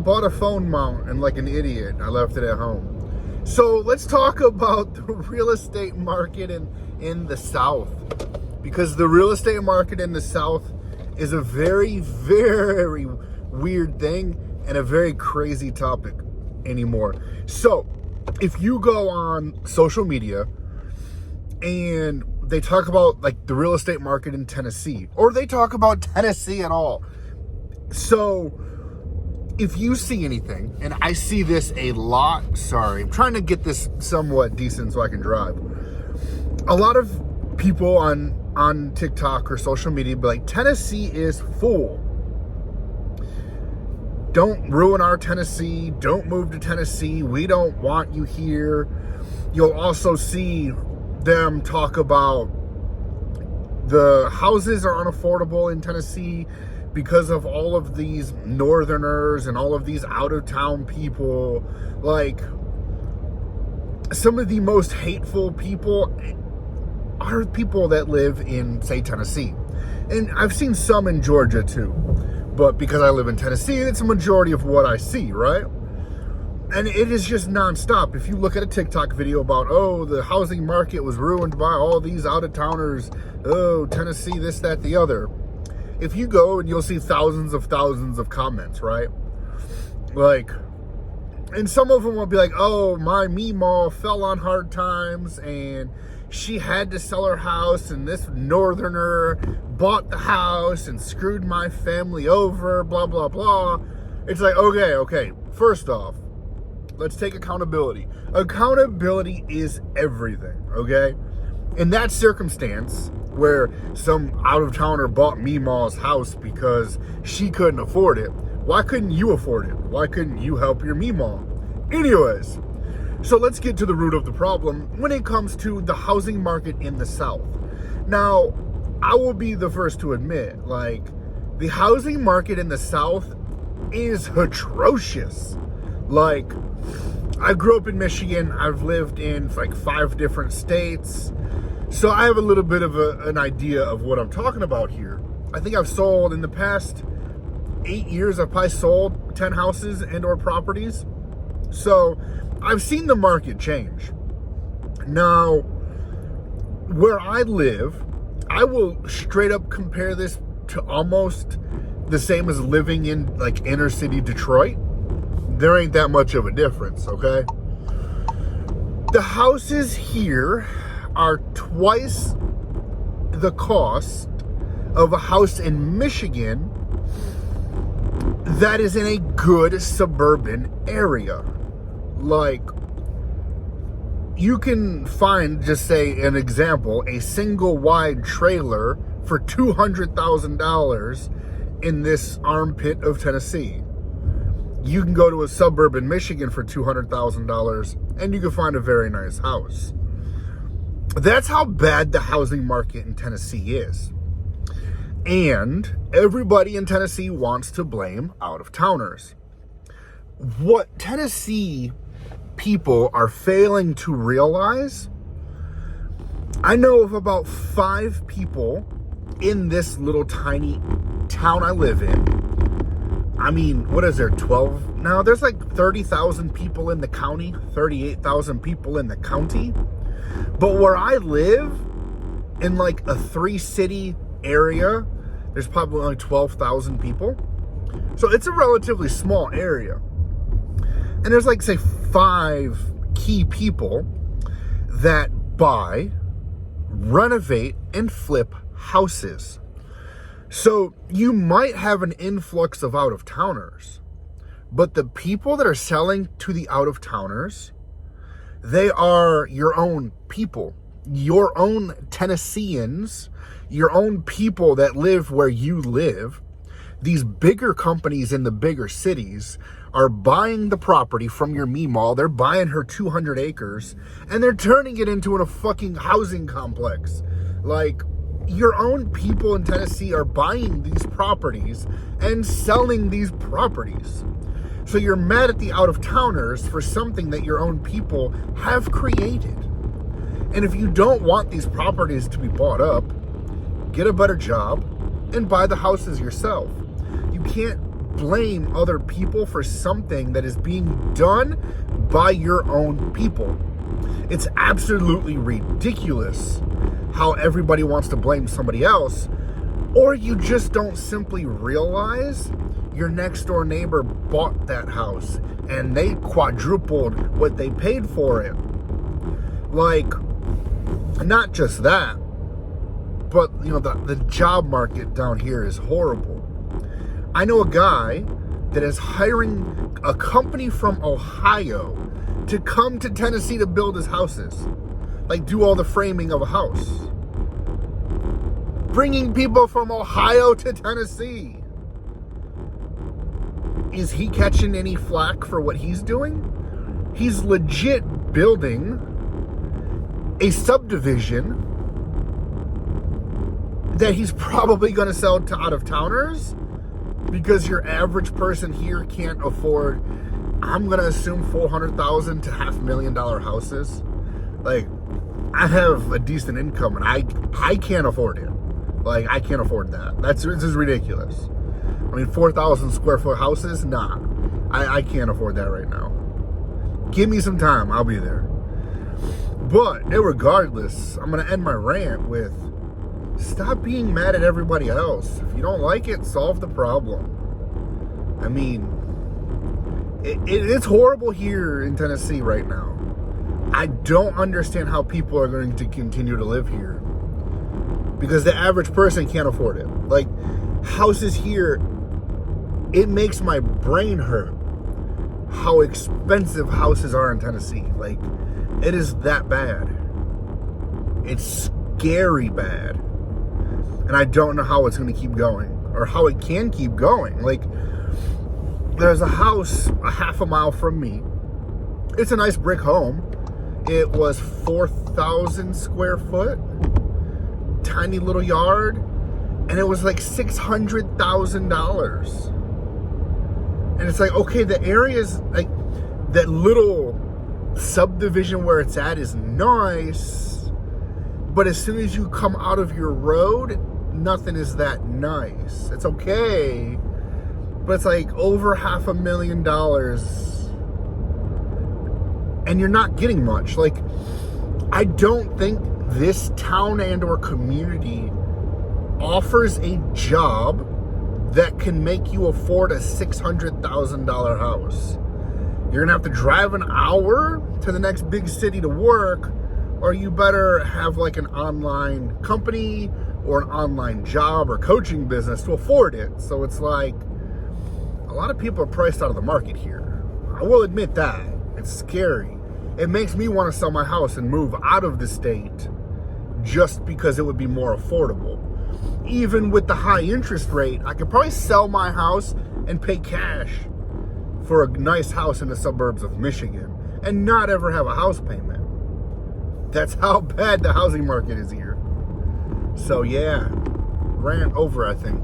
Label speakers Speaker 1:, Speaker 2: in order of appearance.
Speaker 1: bought a phone mount and like an idiot, I left it at home. So let's talk about the real estate market in the South. Because the real estate market in the South is a very, very weird thing and a very crazy topic anymore. So if you go on social media and they talk about like the real estate market in Tennessee, or they talk about Tennessee at all. So if you see anything, and I see this a lot, sorry, I'm trying to get this somewhat decent so I can drive. A lot of people on TikTok or social media be like, Tennessee is full. Don't ruin our Tennessee. Don't move to Tennessee. We don't want you here. You'll also see them talk about the houses are unaffordable in Tennessee because of all of these northerners and all of these out-of-town people. Like, some of the most hateful people are people that live in, say, Tennessee. And I've seen some in Georgia too. But because I live in Tennessee, it's a majority of what I see, right? And it is just nonstop. If you look at a TikTok video about, oh, the housing market was ruined by all these out-of-towners, oh, Tennessee, this, that, the other. If you go and you'll see thousands of comments, right? Like, and some of them will be like, oh, my Meemaw fell on hard times and she had to sell her house and this northerner bought the house and screwed my family over, blah, blah, blah. It's like, okay. First off, let's take accountability. Accountability is everything, okay? In that circumstance where some out-of-towner bought Meemaw's house because she couldn't afford it, why couldn't you afford it? Why couldn't you help your Meemaw? Anyways, so let's get to the root of the problem when it comes to the housing market in the South. Now, I will be the first to admit, like, the housing market in the South is atrocious. Like, I grew up in Michigan. I've lived in like 5 different states. So I have a little bit of an idea of what I'm talking about here. I think I've sold in the past 8 years, I've probably sold 10 houses and or properties. So I've seen the market change. Now, where I live, I will straight up compare this to almost the same as living in like inner city Detroit. There ain't that much of a difference, okay? The houses here are twice the cost of a house in Michigan that is in a good suburban area. Like, you can find, just say an example, a single wide trailer for $200,000 in this armpit of Tennessee. You can go to a suburb in Michigan for $200,000 and you can find a very nice house. That's how bad the housing market in Tennessee is. And everybody in Tennessee wants to blame out-of-towners. What Tennessee people are failing to realize, I know of about 5 people in this little tiny town I live in. I mean, what is there, 12 now? There's like 30,000 people in the county, 38,000 people in the county. But where I live, in like a 3-city area, there's probably only 12,000 people. So it's a relatively small area. And there's like, say, 5 key people that buy, renovate, and flip houses. So you might have an influx of out-of-towners, but the people that are selling to the out-of-towners, they are your own people, your own Tennesseans, your own people that live where you live. These bigger companies in the bigger cities are buying the property from your Meemaw. They're buying her 200 acres and they're turning it into a fucking housing complex. Like, your own people in Tennessee are buying these properties and selling these properties. So you're mad at the out-of-towners for something that your own people have created. And if you don't want these properties to be bought up, get a better job and buy the houses yourself. You can't blame other people for something that is being done by your own people. It's absolutely ridiculous how everybody wants to blame somebody else, or you just don't simply realize your next door neighbor bought that house and they quadrupled what they paid for it. Like, not just that, but the job market down here is horrible. I know a guy that is hiring a company from Ohio to come to Tennessee to build his houses. Like, do all the framing of a house. Bringing people from Ohio to Tennessee. Is he catching any flack for what he's doing? He's legit building a subdivision that he's probably going to sell to out-of-towners because your average person here can't afford, I'm going to assume, $400,000 to $500,000 houses. Like, I have a decent income and I can't afford it. Like, I can't afford that. This is ridiculous. I mean, 4,000 square foot houses? Nah. I can't afford that right now. Give me some time. I'll be there. But, regardless, I'm going to end my rant with, stop being mad at everybody else. If you don't like it, solve the problem. I mean, it's horrible here in Tennessee right now. I don't understand how people are going to continue to live here. Because the average person can't afford it. Like, houses here, it makes my brain hurt how expensive houses are in Tennessee. Like, it is that bad. It's scary bad. And I don't know how it's going to keep going, or how it can keep going. Like, there's a house a half a mile from me. It's a nice brick home. It was 4,000 square foot, tiny little yard, and it was like $600,000. And it's like, okay, the area's like, that little subdivision where it's at is nice, but as soon as you come out of your road, nothing is that nice. It's okay, but it's like over $500,000, and you're not getting much. Like, I don't think this town and or community offers a job that can make you afford a $600,000 house. You're gonna have to drive an hour to the next big city to work, or you better have like an online company or an online job or coaching business to afford it. So it's like, a lot of people are priced out of the market here. I will admit that. It's scary. It makes me want to sell my house and move out of the state just because it would be more affordable. Even with the high interest rate, I could probably sell my house and pay cash for a nice house in the suburbs of Michigan and not ever have a house payment. That's how bad the housing market is here. So yeah, rant over, I think.